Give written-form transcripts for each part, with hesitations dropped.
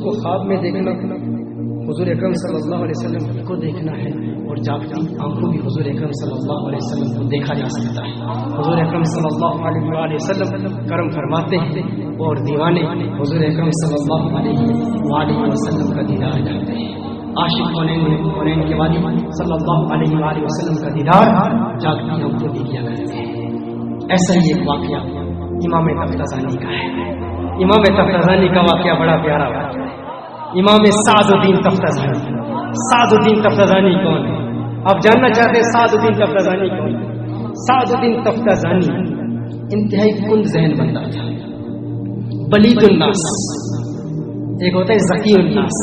کو خواب میں دیکھنا حضور اکرم صلی اللہ علیہ وسلم کو دیکھنا ہے، اور جاگتی آنکھوں بھی حضور اکرم صلی اللہ علیہ وسلم کو دیکھا جا سکتا ہے۔ حضور اکرم صلی اللہ علیہ وآلہ وسلم کرم فرماتے ہیں اور دیوانے حضور اکرم صلی اللہ علیہ وآلہ وسلم کا دیدار چاہتے ہیں۔ عاشق کونین کے والی صلی اللہ علیہ وآلہ وسلم کا دیدار جاگتی آنکھوں بھی کیا کرتے ہیں۔ ایسا ہی ایک واقعہ امام تفتزانی کا ہے۔ امام تفتزانی کا واقعہ بڑا پیارا واقعہ ہے۔ امام سعد الدین تفتزانی۔ سعد الدین تفتزانی کون ہے؟ آپ جاننا چاہتے ہیں سعد الدین تفتزانی کون ہے؟ سعد الدین تفتزانی انتہائی کند ذہن بندہ تھا، بلید الناس۔ ایک ہوتا ہے ذکی الناس،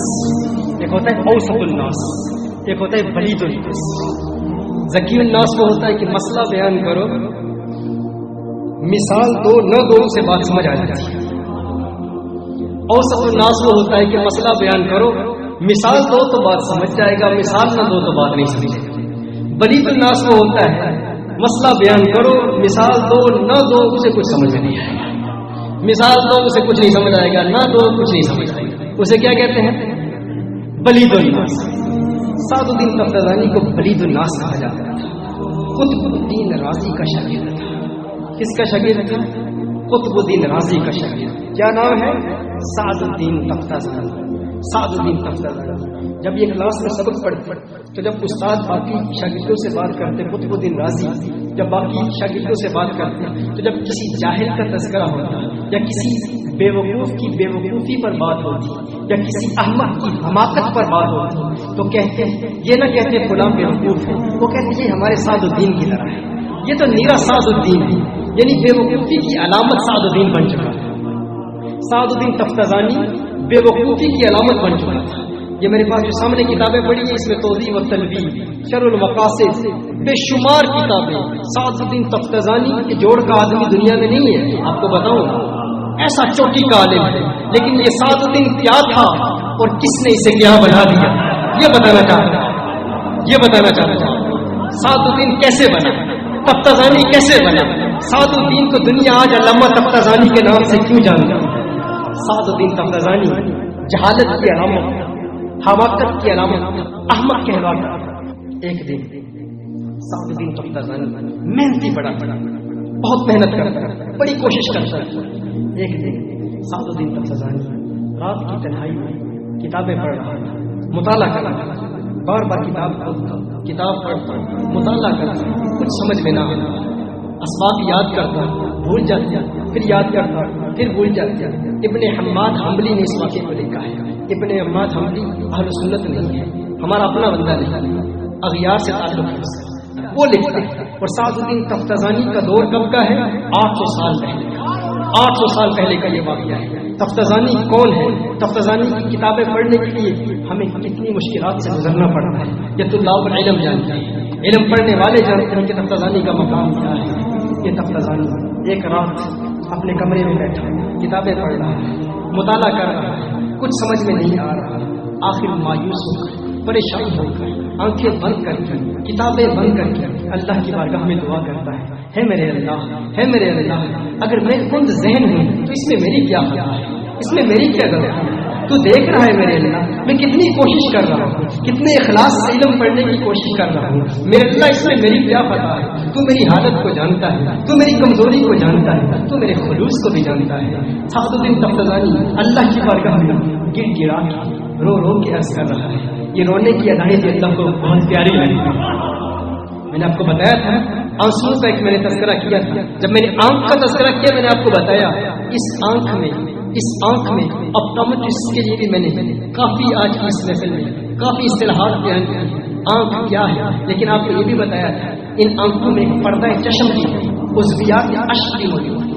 ایک ہوتا ہے اوسط الناس، ایک ہوتا ہے بلید الناس۔ ذکی الناس وہ ہوتا ہے کہ مسئلہ بیان کرو، مثال دو نہ دو سے بات سمجھ آ جاتی ہے۔ اوسط الناس وہ ہوتا ہے کہ مسئلہ بیان کرو، مثال دو تو بات سمجھ جائے گا، مثال نہ دو تو بات نہیں سمجھے گا۔ بلید الناس وہ ہوتا ہے مسئلہ بیان کرو، مثال دو نہ دو اسے کچھ سمجھ میں نہیں آئے گا، مثال دو اسے کچھ نہیں سمجھ آئے گا، نہ دو کچھ نہیں سمجھ آئے گا۔ اسے کیا کہتے ہیں؟ بلید الناس۔ سعد الدین تفتزانی کو بلید الناس کہا جاتا تھا۔ قطب الدین رازی کا شاگرد تھا۔ کس کا شاگرد تھا؟ قطب الدین رازی کا شاگرد۔ کیا نام ہے؟ سعد الدین تفتزانی۔ سعد الدین تفتزانی جب یہ کلاس میں سبق پڑھتے تو جب استاد باقی شاگردوں سے بات کرتے، قطب الدین رازی جب باقی شاگردوں سے بات کرتے تو جب کسی جاہل کا تذکرہ ہوتا یا کسی بے وقوف کی بے وقوفی پر بات ہوتی یا کسی احمق کی حماقت پر بات ہوتی تو کہتے یہ نہ کہتے فلاں بے وقوف ہے، وہ کہتے یہ ہمارے سعد الدین کی طرح ہے، یہ تو نیرا سعد الدین ہے، یعنی بے وقوفی کی علامت سعد الدین بن چکا ہے۔ سعد الدین تفتزانی بے وقوفی کی علامت بن چکا تھا۔ یہ میرے پاس جو سامنے کتابیں پڑھی ہیں اس میں توضیح و تنبیہ، شرح المقاصد، بے شمار کتابیں۔ سعد الدین تفتزانی کے جوڑ کا آدمی دنیا میں نہیں ہے، آپ کو بتاؤں، ایسا چوٹی کا عالم ہے، لیکن یہ سعد الدین کیا تھا اور کس نے اسے کیا بنا دیا، یہ بتانا چاہتا ہوں، یہ بتانا چاہتا ہوں۔ سعد الدین کیسے بنا، تفتزانی کیسے بنا؟ سعد الدین کو دنیا آج علامہ تفتزانی کے نام سے کیوں جانتا ہے؟ سعد الدین تفتزانی جہالت کی علامت، حماقت کی علامت، احمق کہلاتا۔ ایک دن سعد الدین تفتزانی محنتی بڑا بہت محنت کرتا ہے، بڑی کوشش کرتا ہے۔ ایک دن سعد الدین تفتزانی رات کی تنہائی میں کتابیں پڑھ رہا تھا، مطالعہ کر رہا تھا، بار بار کتاب پڑھتا، مطالعہ کرتا، کچھ سمجھ میں نہ آتا، اسباب یاد کرتا، بھول جاتا، پھر یاد کرتا، پھر بھول جاتا۔ ابن حماد حنبلی نے اس واقعے کو لکھا ہے۔ ابن حماد حنبلی اہل سنت نہیں ہے، ہمارا اپنا بندہ نہیں، اغیار سے تعلق ہے، وہ لکھتا ہے۔ اور سعد الدین تفتزانی کا دور کب کا ہے؟ 800 سال پہلے کا، 800 سال پہلے کا یہ واقعہ ہے۔ تفتزانی کون ہے؟ تفتزانی کی کتابیں پڑھنے کے لیے ہمیں کتنی مشکلات سے گزرنا پڑتا ہے، یہ طلاب العلم جانتے ہیں، علم پڑھنے والے جانتے ہیں کہ تفتزانی کا مقام کیا ہے۔ یہ تفتزانی ایک رات اپنے کمرے میں بیٹھا کتابیں پڑھ رہا ہے، مطالعہ کر رہا ہے، کچھ سمجھ میں نہیں آ رہا، آخر مایوس ہو کر، پریشان ہو کر، آنکھیں بند کر کے، کتابیں بند کر کے اللہ کی بارگاہ میں دعا کرتا ہے میرے اللہ، ہے میرے اللہ، اگر میں کند ذہن ہوں تو اس میں میری کیا خطا ہے، اس میں میری کیا غلطی ہے؟ تو دیکھ رہا ہے میرے اللہ، میں کتنی کوشش کر رہا ہوں، کتنے اخلاص سے علم پڑھنے کی کوشش کر رہا ہوں، میرے اللہ اس میں میری کیا خطا ہے؟ تو میری حالت کو جانتا ہے، تو میری کمزوری کو جانتا ہے، تو میرے خلوص کو بھی جانتا ہے۔ سعد الدین تفتزانی اللہ کی بارگاہ میں گر گرا رو رو کے عرض کر رہا ہے۔ یہ رونے کی ادائیں بھی اللہ کو بہت پیاری لگی۔ میں نے آپ کو بتایا تھا آنسوؤں کا ایک میں نے تذکرہ کیا تھا، جب میں نے آنکھ کا تذکرہ کیا میں نے آپ کو بتایا اس آنکھ میں اپٹامٹرسٹ کے لیے بھی میں نے کافی آج کی اس محفل میں کافی اصطلاحات بیان کی، آنکھ کیا ہے، لیکن آپ کو یہ بھی بتایا تھا ان آنکھوں میں ایک پردہ چشم کی عضویات اشک کی موجود ہے،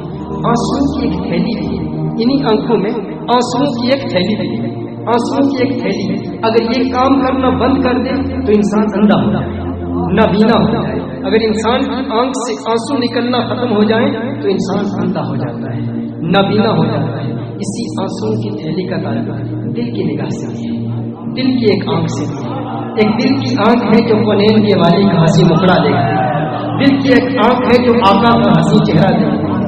آنسوؤں کی ایک تھیلی بھی ہے، انہی آنکھوں میں آنسوؤں کی ایک تھیلی بھی ہے، آنسوؤں کی ایک تھیلی، اگر یہ کام کرنا بند کر دے تو انسان اندھا ہو جائے، نابینا ہو جائے، اگر انسان کی آنکھ سے آنسو نکلنا ختم ہو جائے تو انسان اندھا ہو جاتا ہے، نابینا ہو جاتا ہے۔ اسی آنسو کی تھیلی کا تعلق دل کی نگاہ سے ہے، دل کی ایک آنکھ سے ہے، ایک دل کی آنکھ ہے جو کونین کے والی کا حسین مکڑا دیکھتی ہے، دل کی ایک آنکھ ہے جو آقا کا حسین چہرہ دیکھتی ہے۔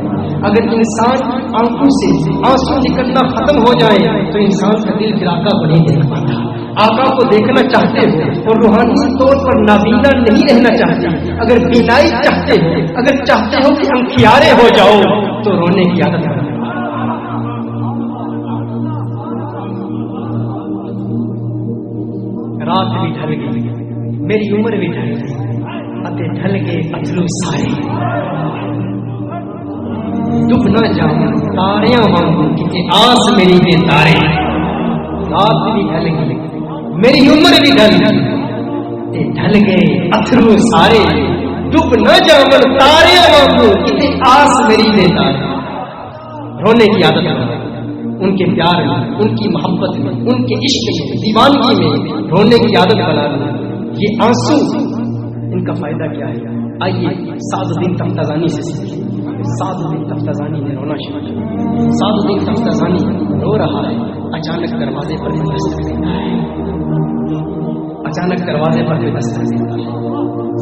اگر انسان آنکھوں سے آنسو نکلنا ختم ہو جائے تو انسان کا دل پھر آقا کو نہیں دیکھ پاتا. آقا کو دیکھنا چاہتے ہو اور روحانی طور پر نابینا نہیں رہنا چاہتے, اگر بینائی چاہتے ہو, اگر چاہتے ہو کہ انکھیارے ہو جاؤ تو رونے کی عادت ہے. رات بھی ڈھل گئی, میری عمر بھی ڈھل گئی, اتے ڈھل گئے اترو سارے. ڈب نہ جاؤں تاریاں مانگوں کہ آس میری دے تارے. رات بھی ڈھل گئی, میری عمر بھی ڈھل گئی, ڈھل گئے اترو سارے. ڈب نہ جاؤں تاریاں مانگوں کہ آس میری دے تارے. رونے کی عادت ہے. ان کے پیار میں, ان کی محبت میں, ان کے عشق میں, دیوانگی میں رونے کی عادت بنا لیں. یہ آنسو ان کا فائدہ کیا ہے؟ آئیے سعد الدین تفتازانی سے سیکھیں. سعد الدین تفتازانی نے رونا شروع کیا. سعد الدین تفتازانی رو رہا ہے, اچانک دروازے پر دستک دیتا ہے. اچانک دروازے پر دستک دیتا ہے.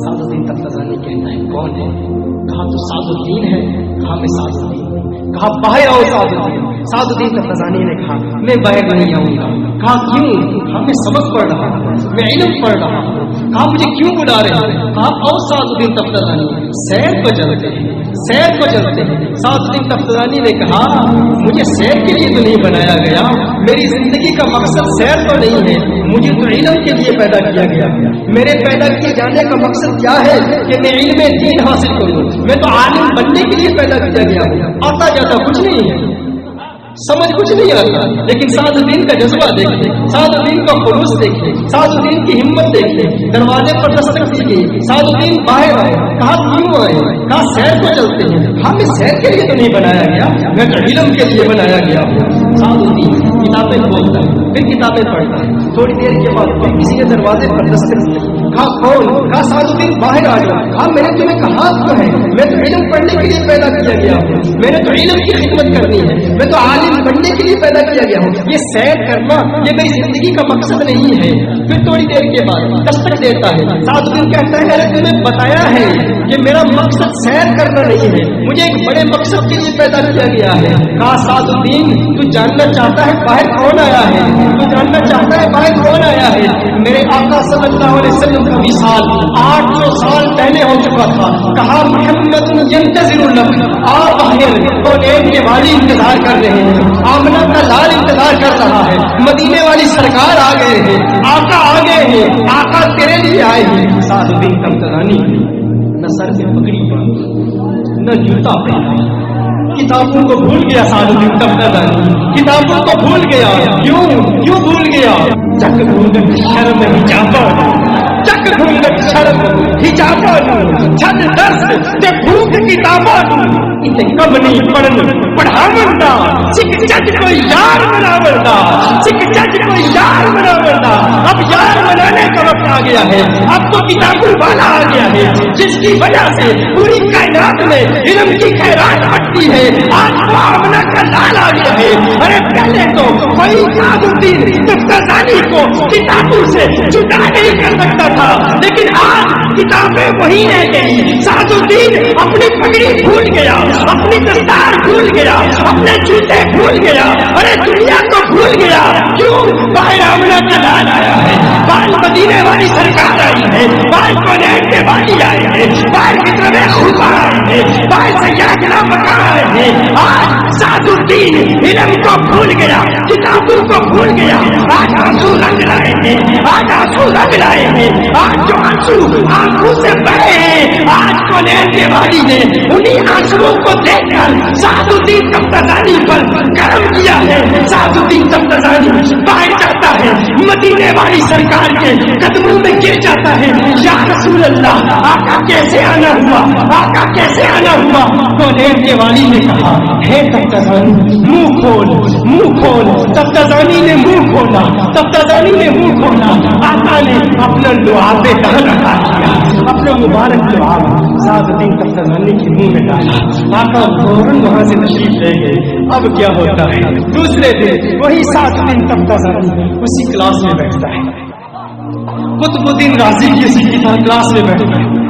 سعد الدین تفتازانی کہتا ہے کون ہے؟ کہا تو سعد الدین ہے. کہا میں سعد الدین. کہا باہر آؤ سعد الدین. سعد الدین تفتازانی نے کہا میں باہر نہیں آؤں گا. کہا کیوں؟ کہا میں سبق پڑھ رہا ہوں, میں علم پڑھ رہا ہوں. کہا مجھے کیوں بلا رہے ہیں؟ کہا آؤ سعد الدین تفتازانی, سیر کو چلتے ہیں, سیر کو چلتے ہیں. سعد الدین تفتازانی نے کہا مجھے سیر کے لیے تو نہیں بنایا گیا, میری زندگی کا مقصد سیر تو نہیں ہے, مجھے تو علم کے لیے پیدا کیا گیا. میرے پیدا کیے جانے کا مقصد کیا ہے کہ میں علم دین حاصل کروں. میں تو عالم بننے کے لیے پیدا کیا گیا ہوں. آتا جاتا کچھ نہیں ہے, سمجھ کچھ نہیں آتا. لیکن سعد الدین کا جذبہ دیکھیں, سعد الدین کا خلوص دیکھیں, سعد الدین کی ہمت دیکھیں. دروازے پر دستک دی گئی, سعد الدین باہر آئے. کہا کیوں آئے؟ کہا سیر کو چلتے ہیں. کہا میں سیر کے لیے تو نہیں بنایا گیا, میں تو علم کے لیے بنایا گیا ہوں. سعد الدین کتابیں کھولتا ہے, پھر کتابیں پڑھتا ہے. تھوڑی دیر کے بعد پھر کسی کے دروازے پر دستک دی. کہا کون؟ کہا سعد الدین باہر آ گیا. کہا میں نے تمہیں کہا تو ہے, میں تو علم پڑھنے کے لیے پیدا کیا گیا ہوں, میں نے تو علم کی خدمت کرنی ہے, میں تو عالم بننے کے لیے پیدا کیا گیا ہوں. یہ سیر کرنا یہ میری زندگی کا مقصد نہیں ہے. پھر تھوڑی دیر کے بعد دستک دیتا ہے. سعد الدین کہتا ہے تم نے بتایا ہے کہ میرا مقصد سیر کرنا نہیں ہے, مجھے ایک بڑے مقصد کے لیے پیدا کیا گیا ہے. کہا سعد الدین تو جاننا چاہتا ہے باہر کون آیا ہے؟ تو جاننا چاہتا ہے باہر کون آیا ہے؟ میرے آقا صلی اللہ علیہ وسلم کا وصال 800 سال پہلے ہو چکا تھا. کہا محمد ینتظر لک, آ باہر, کونین کے والی انتظار کر رہے ہیں, آمنہ کا لال انتظار کر رہا ہے, مدینے والی سرکار آ گئے ہیں, آقا آ گئے ہیں, آقا تیرے لیے آئے ہیں. سعد الدین تفتازانی نہ سر پہ پگڑی باندھی نہ جوتا پہنا, کتابوں کو بھول گیا. سعد الدین تفتازانی کتابوں کو بھول گیا. کیوں بھول گیا؟ چک ڈھونڈ شرم حجابہ, چک ڈھونڈ شرم حجابہ, چھت درس تے بھوک کتابہ, اتنے کم نہیں پڑھن پڑھاوندا, سکھ جج کو یار بناوندا, سکھ جج کو یار بناوندا. اب یار بنانے کا وقت آ گیا ہے. اب تو کتابوں والا آ گیا ہے جس کی وجہ سے پوری کائنات میں علم کی خیرات بڑھتی ہے. آج آمنہ کا لال آ گیا ہے. ارے پہلے تو کوئی سعد الدین تفتازانی کو کتابوں سے جدا نہیں کر سکتا تھا, لیکن آج کتابیں وہی رہ گئی. سعد الدین اپنی پگڑی بھول گیا, اپنی دستار بھول گیا, اپنے جوتے بھول گیا, ارے دنیا کو بھول گیا. کیوں؟ باہر آمنہ کا لال آیا ہے, باہر مدینے والی سرکار آئی ہے, باہر کونین کے والی آئے ہیں, باہر کتنے خوبا آئے ہیں, باہر سیدنا مکہ آئے ہیں. آج سعد الدین علم کو بھول گیا, کتابوں کو بھول گیا. آج آنسو رنگ لائے ہیں, آج آنسو رنگ لائے ہیں. آج جو آنسو آنکھوں سے بہے ہیں, آج کونین کے والی نے انہیں آنسوؤں کو دیکھ کر سعد الدین تفتازانی پر کرم کیا ہے. سعد الدین تفتازانی باہر جاتا ہے, مدینے والی سرکار کے قدموں میں گر جاتا ہے. یا رسول اللہ, آقا کیسے آنا ہوا, آقا کیسے آنا ہوا؟ کونین کے والی نے کہا ہے تفتازانی منہ کھول, منہ کھول. تفتازانی نے منہ کھولا, تفتازانی نے منہ کھولا. آقا نے اپنا لعاب دہن رکھا کیا, اپنا مبارک لعاب سعد الدین تفتازانی کے منہ میں ڈالا. آقا فوراً وہاں سے تشریف لے گئے. اب کیا ہوتا ہے؟ دوسرے دن وہی سعد الدین تفتازانی اسی کلاس میں بیٹھتا ہے. قطب الدین رازی کی اسی کلاس میں بیٹھتا ہے.